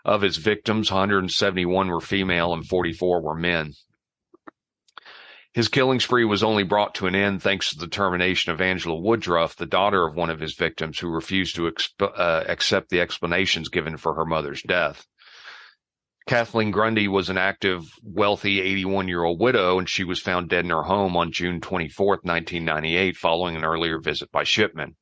Of his victims, 171 were female and 44 were men. His killing spree was only brought to an end thanks to the termination of Angela Woodruff, the daughter of one of his victims, who refused to accept the explanations given for her mother's death. Kathleen Grundy was an active, wealthy 81-year-old widow, and she was found dead in her home on June 24, 1998, following an earlier visit by Shipman.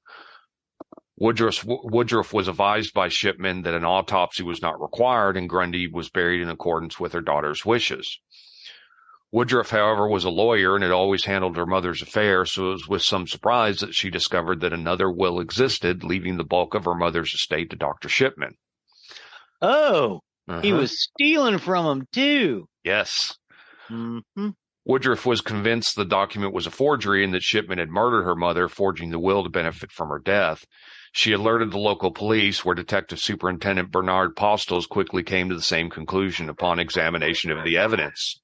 Woodruff was advised by Shipman that an autopsy was not required, and Grundy was buried in accordance with her daughter's wishes. Woodruff, however, was a lawyer and had always handled her mother's affairs, so it was with some surprise that she discovered that another will existed, leaving the bulk of her mother's estate to Dr. Shipman. Oh, he was stealing from him, too. Yes. Mm-hmm. Woodruff was convinced the document was a forgery and that Shipman had murdered her mother, forging the will to benefit from her death. She alerted the local police, where Detective Superintendent Bernard Postles quickly came to the same conclusion upon examination of the evidence.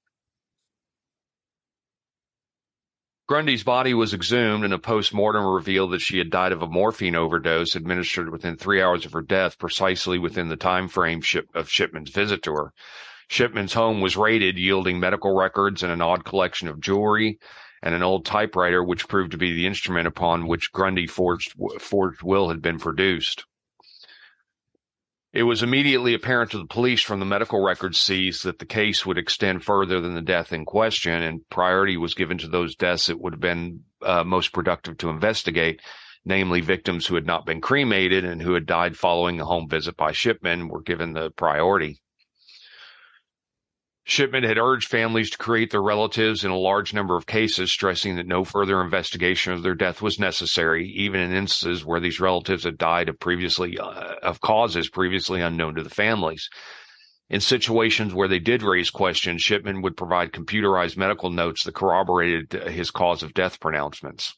Grundy's body was exhumed, and a post-mortem revealed that she had died of a morphine overdose administered within 3 hours of her death, precisely within the time frame of Shipman's visit to her. Shipman's home was raided, yielding medical records and an odd collection of jewelry and an old typewriter, which proved to be the instrument upon which Grundy forged will had been produced. It was immediately apparent to the police from the medical records seized that the case would extend further than the death in question, and priority was given to those deaths it would have been most productive to investigate, namely victims who had not been cremated and who had died following a home visit by Shipman were given the priority. Shipman had urged families to create their relatives in a large number of cases, stressing that no further investigation of their death was necessary, even in instances where these relatives had died of causes previously unknown to the families. In situations where they did raise questions, Shipman would provide computerized medical notes that corroborated his cause of death pronouncements.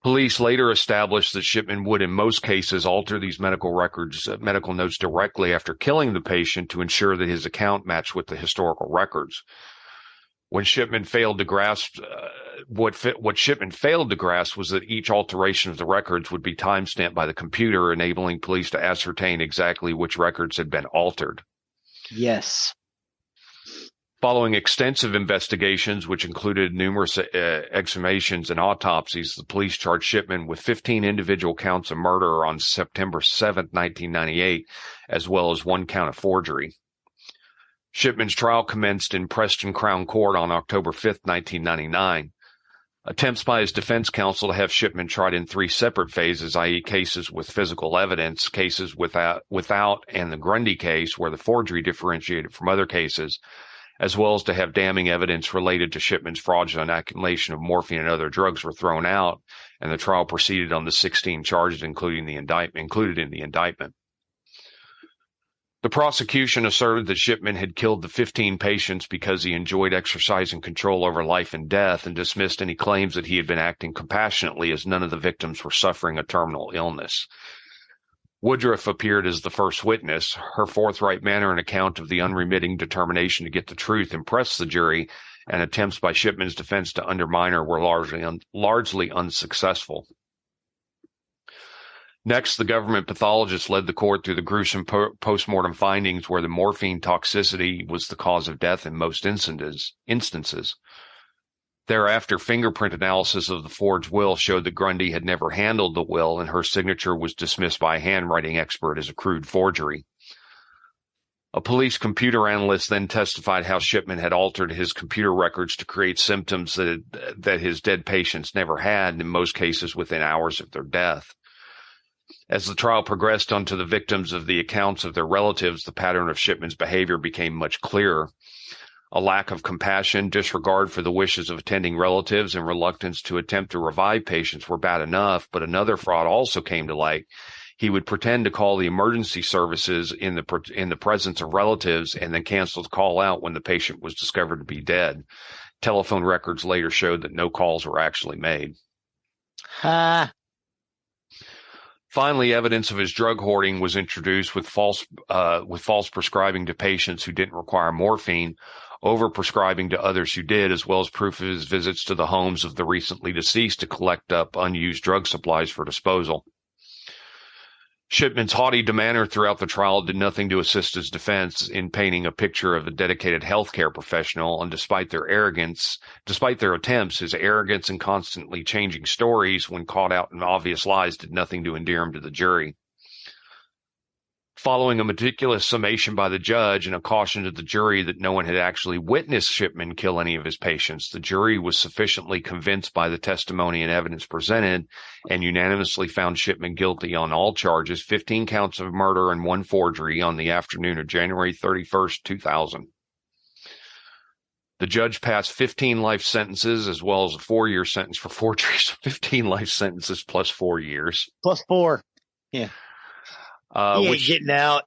Police later established that Shipman would, in most cases, alter these medical notes directly after killing the patient to ensure that his account matched with the historical records. When Shipman failed to grasp, what Shipman failed to grasp was that each alteration of the records would be timestamped by the computer, enabling police to ascertain exactly which records had been altered. Yes. Following extensive investigations, which included numerous exhumations and autopsies, the police charged Shipman with 15 individual counts of murder on September 7, 1998, as well as 1 count of forgery. Shipman's trial commenced in Preston Crown Court on October 5, 1999. Attempts by his defense counsel to have Shipman tried in 3 separate phases, i.e. cases with physical evidence, cases without, and the Grundy case, where the forgery differentiated from other cases, as well as to have damning evidence related to Shipman's fraudulent accumulation of morphine and other drugs, were thrown out, and the trial proceeded on the 16 charges included in the indictment. The prosecution asserted that Shipman had killed the 15 patients because he enjoyed exercising control over life and death, and dismissed any claims that he had been acting compassionately, as none of the victims were suffering a terminal illness. Woodruff appeared as the first witness. Her forthright manner and account of the unremitting determination to get the truth impressed the jury, and attempts by Shipman's defense to undermine her were largely unsuccessful. Next, the government pathologist led the court through the gruesome postmortem findings, where the morphine toxicity was the cause of death in most instances. Thereafter, fingerprint analysis of the forged will showed that Grundy had never handled the will, and her signature was dismissed by a handwriting expert as a crude forgery. A police computer analyst then testified how Shipman had altered his computer records to create symptoms that his dead patients never had, in most cases within hours of their death. As the trial progressed onto the victims of the accounts of their relatives, the pattern of Shipman's behavior became much clearer. A lack of compassion, disregard for the wishes of attending relatives, and reluctance to attempt to revive patients were bad enough, but another fraud also came to light. He would pretend to call the emergency services in the presence of relatives, and then cancel the call out when the patient was discovered to be dead. Telephone records later showed that no calls were actually made. Finally, evidence of his drug hoarding was introduced, with false prescribing to patients who didn't require morphine, over-prescribing to others who did, as well as proof of his visits to the homes of the recently deceased to collect up unused drug supplies for disposal. Shipman's haughty demeanor throughout the trial did nothing to assist his defense in painting a picture of a dedicated healthcare professional, and despite their attempts, his arrogance and constantly changing stories when caught out in obvious lies did nothing to endear him to the jury. Following a meticulous summation by the judge and a caution to the jury that no one had actually witnessed Shipman kill any of his patients, the jury was sufficiently convinced by the testimony and evidence presented, and unanimously found Shipman guilty on all charges, 15 counts of murder and 1 forgery, on the afternoon of January 31st, 2000. The judge passed 15 life sentences as well as a 4-year sentence for forgery, so 15 life sentences plus 4 years. Plus 4. Yeah. He ain't getting out.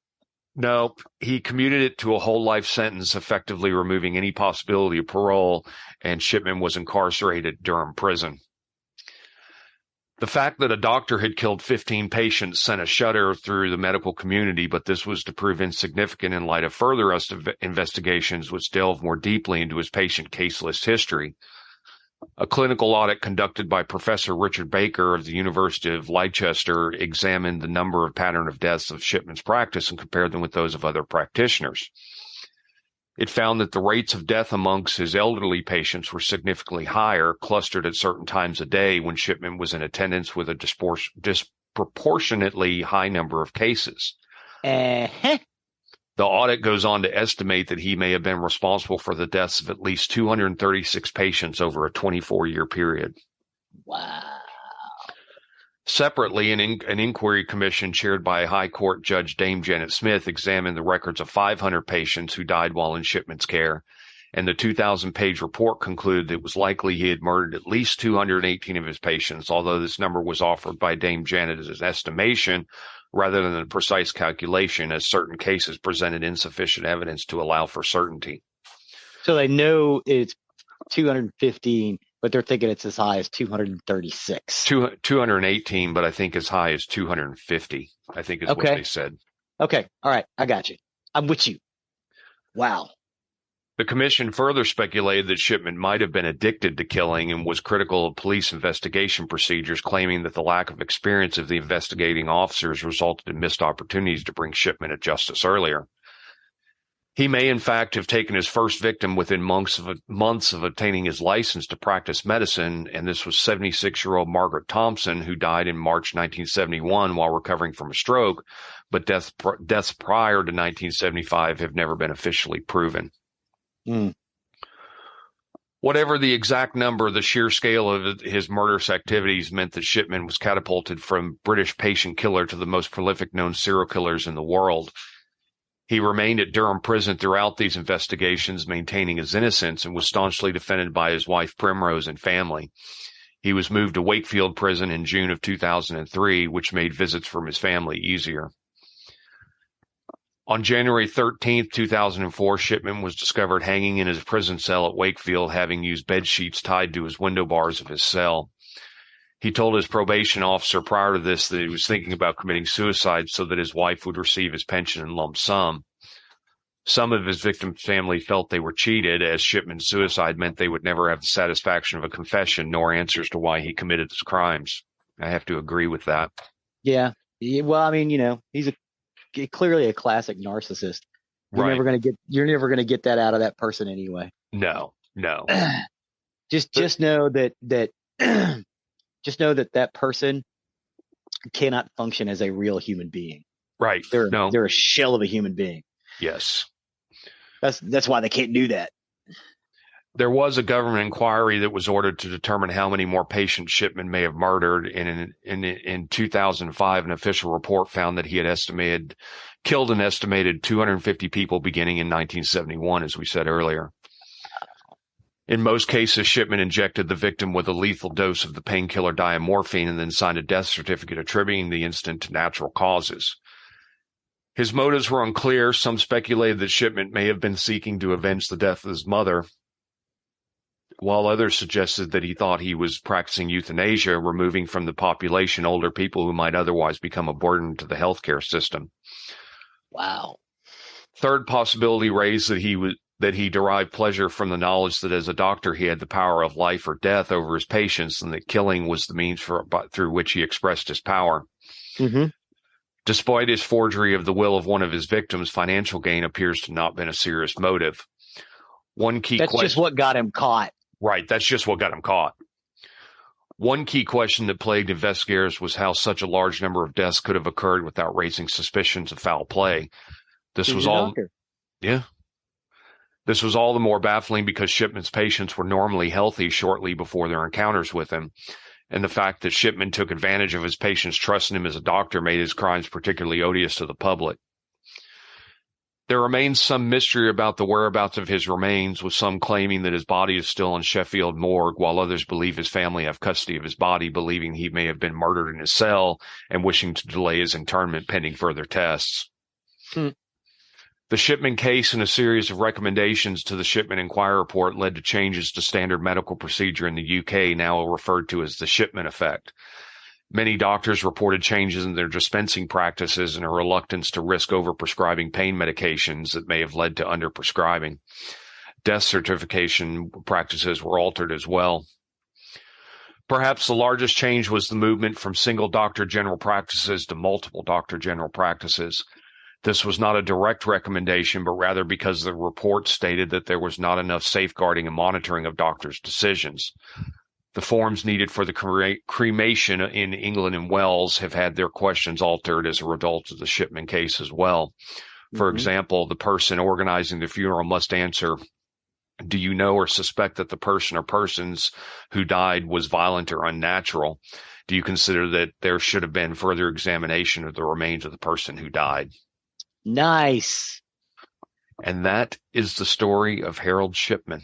No, he commuted it to a whole life sentence, effectively removing any possibility of parole, and Shipman was incarcerated at Durham Prison. The fact that a doctor had killed 15 patients sent a shudder through the medical community, but this was to prove insignificant in light of further investigations which delved more deeply into his patient case list history. A clinical audit conducted by Professor Richard Baker of the University of Leicester examined the number of pattern of deaths of Shipman's practice and compared them with those of other practitioners. It found that the rates of death amongst his elderly patients were significantly higher, clustered at certain times a day when Shipman was in attendance, with a disproportionately high number of cases. The audit goes on to estimate that he may have been responsible for the deaths of at least 236 patients over a 24-year period. Wow. Separately, an inquiry commission chaired by High Court Judge Dame Janet Smith examined the records of 500 patients who died while in Shipman's care, and the 2,000-page report concluded it was likely he had murdered at least 218 of his patients, although this number was offered by Dame Janet as an estimation rather than a precise calculation, as certain cases presented insufficient evidence to allow for certainty. So they know it's 215, but they're thinking it's as high as 236. 218, but I think as high as 250, I think is what they said. Okay. All right. I got you. I'm with you. Wow. The commission further speculated that Shipman might have been addicted to killing and was critical of police investigation procedures, claiming that the lack of experience of the investigating officers resulted in missed opportunities to bring Shipman to justice earlier. He may, in fact, have taken his first victim within months of obtaining his license to practice medicine, and this was 76-year-old Margaret Thompson, who died in March 1971 while recovering from a stroke, but deaths prior to 1975 have never been officially proven. Whatever the exact number, the sheer scale of his murderous activities meant that Shipman was catapulted from British patient killer to the most prolific known serial killers in the world. He remained at Durham Prison throughout these investigations, maintaining his innocence, and was staunchly defended by his wife Primrose and family. He was moved to Wakefield Prison in June of 2003, which made visits from his family easier. On January 13th, 2004, Shipman was discovered hanging in his prison cell at Wakefield, having used bed sheets tied to his window bars of his cell. He told his probation officer prior to this that he was thinking about committing suicide so that his wife would receive his pension in lump sum. Some of his victims' family felt they were cheated, as Shipman's suicide meant they would never have the satisfaction of a confession nor answers to why he committed his crimes. I have to agree with that. Yeah. Well, I mean, he's clearly a classic narcissist. You're Right. never gonna get that out of that person anyway. No. Just know that just know that person cannot function as a real human being. Right. They're a shell of a human being. Yes. That's why they can't do that. There was a government inquiry that was ordered to determine how many more patients Shipman may have murdered. In 2005, an official report found that he had killed an estimated 250 people beginning in 1971, as we said earlier. In most cases, Shipman injected the victim with a lethal dose of the painkiller diamorphine and then signed a death certificate attributing the incident to natural causes. His motives were unclear. Some speculated that Shipman may have been seeking to avenge the death of his mother, while others suggested that he thought he was practicing euthanasia, removing from the population older people who might otherwise become a burden to the healthcare system. Wow. Third possibility raised that he derived pleasure from the knowledge that as a doctor he had the power of life or death over his patients, and that killing was the means through which he expressed his power. Mm-hmm. Despite his forgery of the will of one of his victims, financial gain appears to not have been a serious motive. That's just what got him caught. Right, that's just what got him caught. One key question that plagued investigators was how such a large number of deaths could have occurred without raising suspicions of foul play. This was all the more baffling because Shipman's patients were normally healthy shortly before their encounters with him, and the fact that Shipman took advantage of his patients' trust in him as a doctor made his crimes particularly odious to the public. There remains some mystery about the whereabouts of his remains, with some claiming that his body is still in Sheffield morgue, while others believe his family have custody of his body, believing he may have been murdered in his cell and wishing to delay his internment pending further tests. The Shipman case and a series of recommendations to the Shipman Inquiry Report led to changes to standard medical procedure in the UK, now referred to as the Shipman effect. Many doctors reported changes in their dispensing practices and a reluctance to risk overprescribing pain medications that may have led to underprescribing. Death certification practices were altered as well. Perhaps the largest change was the movement from single doctor general practices to multiple doctor general practices. This was not a direct recommendation, but rather because the report stated that there was not enough safeguarding and monitoring of doctors' decisions. The forms needed for the cremation in England and Wales have had their questions altered as a result of the Shipman case as well. For example, the person organizing the funeral must answer, do you know or suspect that the person or persons who died was violent or unnatural? Do you consider that there should have been further examination of the remains of the person who died? Nice. And that is the story of Harold Shipman.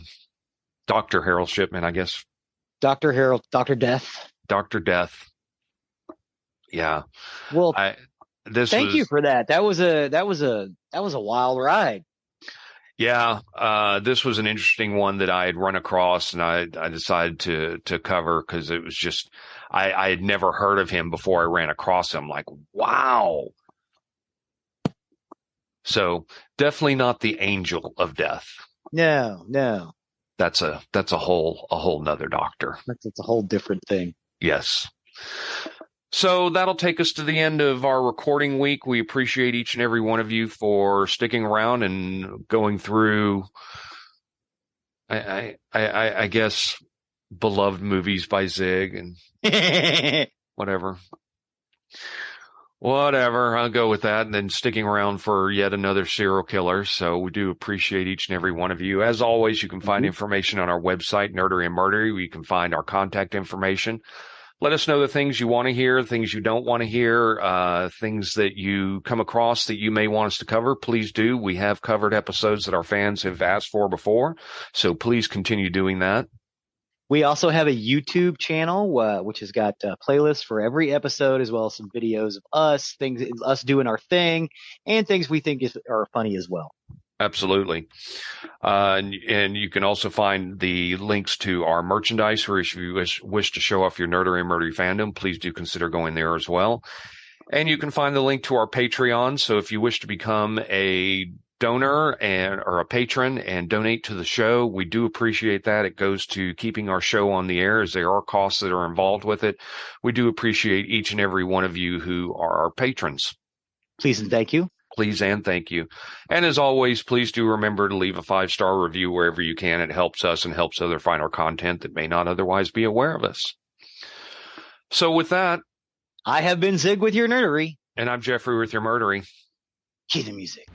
Dr. Harold Shipman, I guess. Dr. Death. Dr. Death. Yeah. Well, thank you for that. That was a wild ride. Yeah. This was an interesting one that I had run across, and I decided to cover because it was just, I had never heard of him before I ran across him. Like, wow. So definitely not the angel of death. No. That's a whole nother doctor. That's a whole different thing. Yes. So that'll take us to the end of our recording week. We appreciate each and every one of you for sticking around and going through, I guess, beloved movies by Zig and whatever. Whatever, I'll go with that, and then sticking around for yet another serial killer. So we do appreciate each and every one of you. As always, you can find information on our website, Nerdery and Murdery, where you can find our contact information. Let us know the things you want to hear, things you don't want to hear, things that you come across that you may want us to cover. Please do. We have covered episodes that our fans have asked for before, so please continue doing that. We also have a YouTube channel, which has got playlists for every episode, as well as some videos of us doing our thing, and things we think are funny as well. Absolutely. And you can also find the links to our merchandise, or if you wish to show off your nerdery and murdery fandom, please do consider going there as well. And you can find the link to our Patreon. So if you wish to become a donor or a patron and donate to the show, we do appreciate that. It goes to keeping our show on the air, as there are costs that are involved with it. We do appreciate each and every one of you who are our patrons. Please and thank you. Please and thank you. And as always, please do remember to leave a 5-star review wherever you can. It helps us and helps others find our content that may not otherwise be aware of us. So with that, I have been Zig with your nerdery. And I'm Geoffrey with your murdery. Cue the music.